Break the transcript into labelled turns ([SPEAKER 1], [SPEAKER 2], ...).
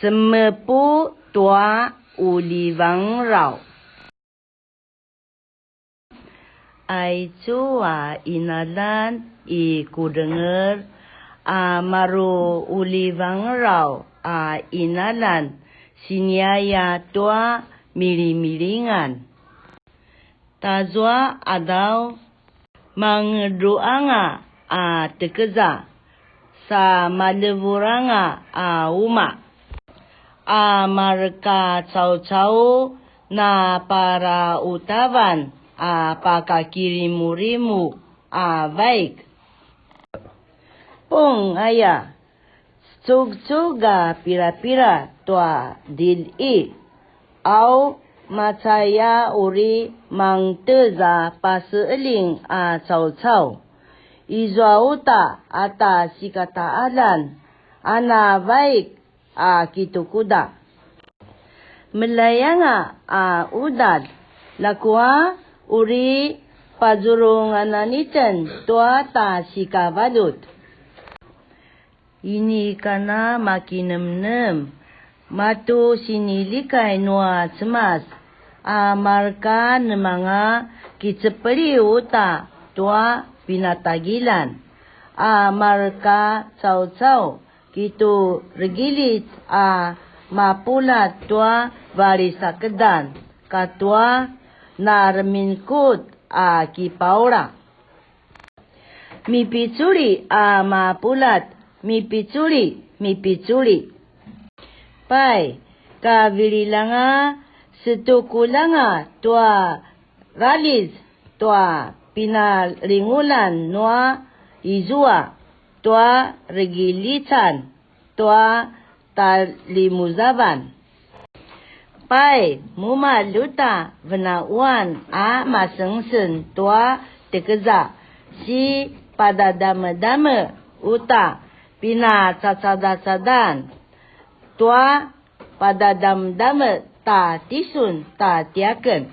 [SPEAKER 1] Semepu tua uli wang rau. Ai cua inalan I ku dengar maru uli wang rau inalan siniaya tua mili-milingan. Tazwa adau mangdoanga tekeza sa malevuranga uma. Marka cau-cau na para utawan pakakirimu baik. Pung aya cug-cuga pira-pira tua dili au macaya uri mangteza paseling cau-cau. Izwauta ata sikataalan ana baik kitu kuda. Melayanga udad lakua uri pajurungananitan tua ta sikabadut. Ini kana makinem-nem matu sinilikai nua cemas marka nemanga kicepeli uta tua pinatagilan marka cau-cau kitu regilit mapulat tua barisa kedan katua narminkut kipaura. Mipicuri mapulat mipicuri. Pai kavililanga setukulanga tua ralis tua pinalingulan noa izua tua regilitan tua talimuzaban. Pai mumaluta venauan masengsen tua tekeza si pada dama-dama uta pina cacada-cadan tua pada dam-dama ta tisun ta tiaken.